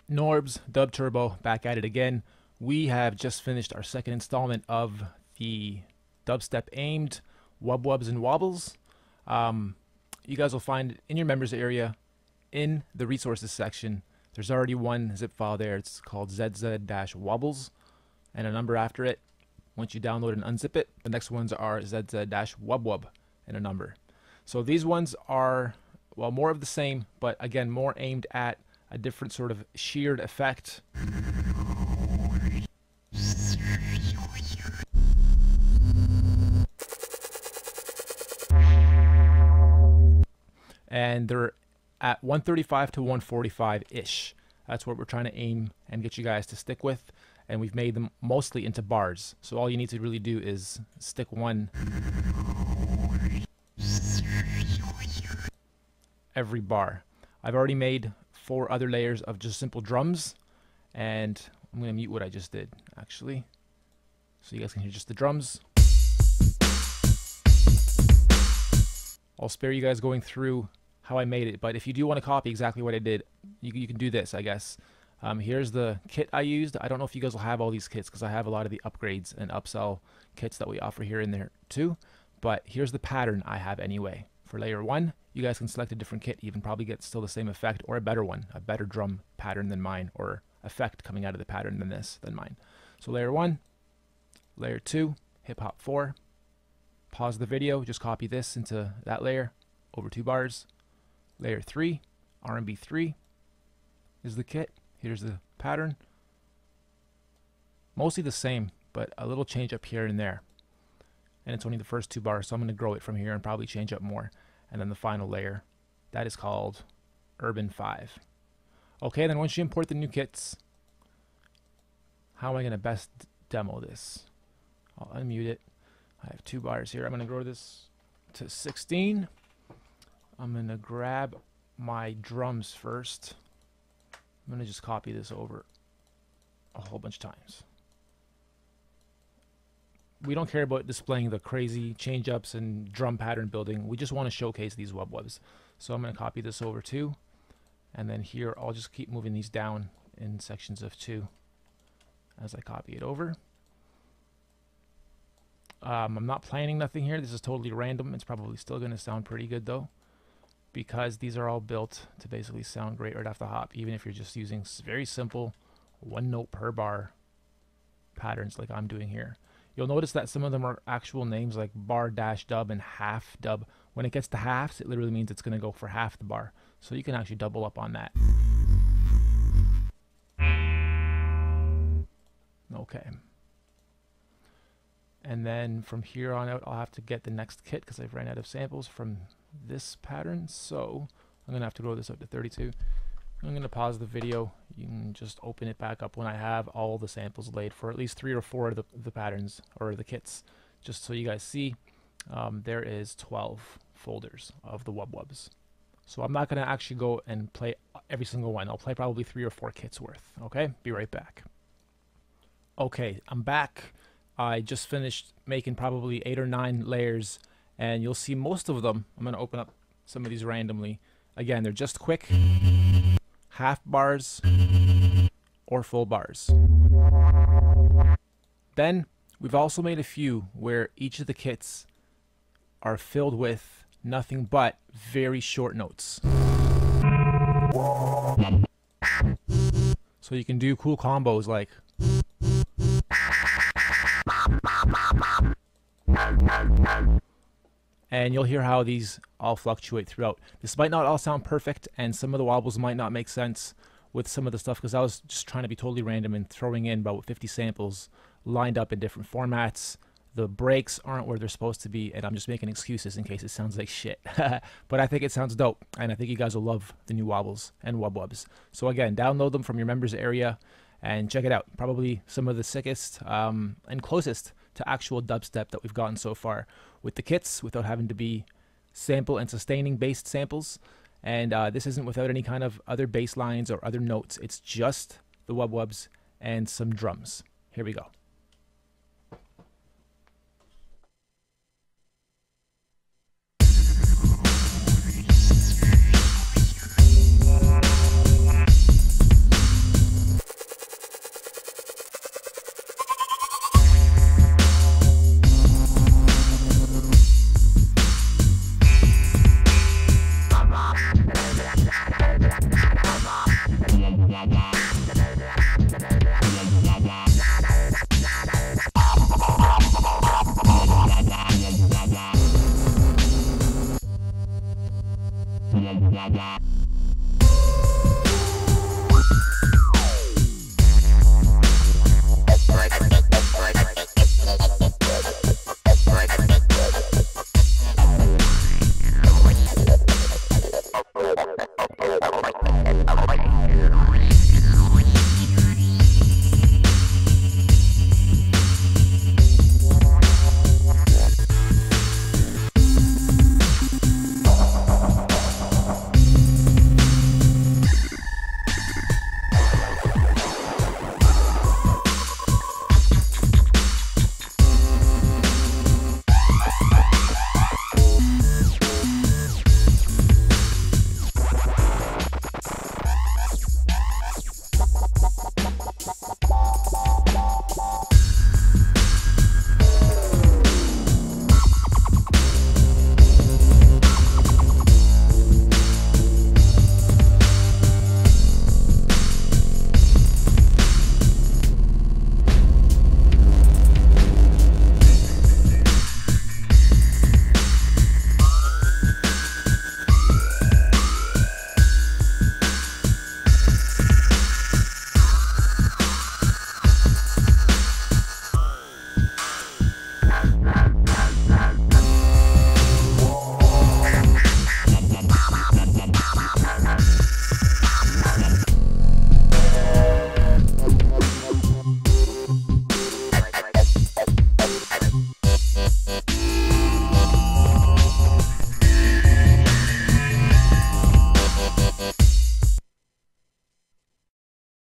Norbs, Dub Turbo, back at it again. We have just finished our second installment of the dubstep aimed wubs and wobbles. You guys will find in your members area in the resources section, there's already one zip file there. It's called ZZ-wobbles and a number after it. Once you download and unzip it, the next ones are ZZ-wubwub and a number. So these ones are, well, more of the same, but again, more aimed at a different sort of sheared effect. And they're at 135 to 145-ish. That's what we're trying to aim and get you guys to stick with. And we've made them mostly into bars. So all you need to really do is stick one every bar. I've already made 4 other layers of just simple drums, and I'm going to mute what I just did actually so you guys can hear just the drums. I'll spare you guys going through how I made it, but if you do want to copy exactly what I did, you can do this, I guess. Here's the kit I used. I don't know if you guys will have all these kits because I have a lot of the upgrades and upsell kits that we offer here in there too, but here's the pattern I have anyway. For layer 1, you guys can select a different kit, even probably get still the same effect or a better one, a better drum pattern than mine, or effect coming out of the pattern than mine. So layer 1, layer 2, hip hop 4, pause the video, just copy this into that layer over 2 bars. Layer 3, R&B 3 is the kit. Here's the pattern. Mostly the same, but a little change up here and there. And it's only the first 2 bars, so I'm going to grow it from here and probably change up more. And then the final layer, that is called Urban 5. Okay, then once you import the new kits, how am I going to best demo this? I'll unmute it. I have 2 bars here. I'm going to grow this to 16. I'm going to grab my drums first. I'm going to just copy this over a whole bunch of times. We don't care about displaying the crazy change-ups and drum pattern building. We just want to showcase these wubs. So I'm going to copy this over too. And then here, I'll just keep moving these down in sections of 2 as I copy it over. I'm not planning nothing here. This is totally random. It's probably still going to sound pretty good though, because these are all built to basically sound great right off the hop, even if you're just using very simple 1 note per bar patterns like I'm doing here. You'll notice that some of them are actual names like bar dash dub and half dub. When it gets to halves, it literally means it's going to go for half the bar. So you can actually double up on that. Okay. And then from here on out, I'll have to get the next kit because I've ran out of samples from this pattern. So I'm going to have to grow this up to 32. I'm going to pause the video. You can just open it back up when I have all the samples laid for at least 3 or 4 of the patterns or the kits, just so you guys see. There is 12 folders of the wubs. So I'm not going to actually go and play every single one. I'll play probably 3 or 4 kits worth. Okay, be right back. Okay, I'm back. I just finished making probably 8 or 9 layers, and you'll see most of them. I'm going to open up some of these randomly. Again, they're just quick half bars or full bars. Then we've also made a few where each of the kits are filled with nothing but very short notes. So you can do cool combos like and you'll hear how these all fluctuate throughout. This might not all sound perfect, and some of the wobbles might not make sense with some of the stuff, because I was just trying to be totally random and throwing in about 50 samples lined up in different formats. The breaks aren't where they're supposed to be, and I'm just making excuses in case it sounds like shit. But I think it sounds dope, and I think you guys will love the new wobbles and wubs. So again, download them from your members area and check it out. Probably some of the sickest and closest to actual dubstep that we've gotten so far with the kits, without having to be sample and sustaining based samples. And this isn't without any kind of other bass lines or other notes. It's just the wubs and some drums. Here we go.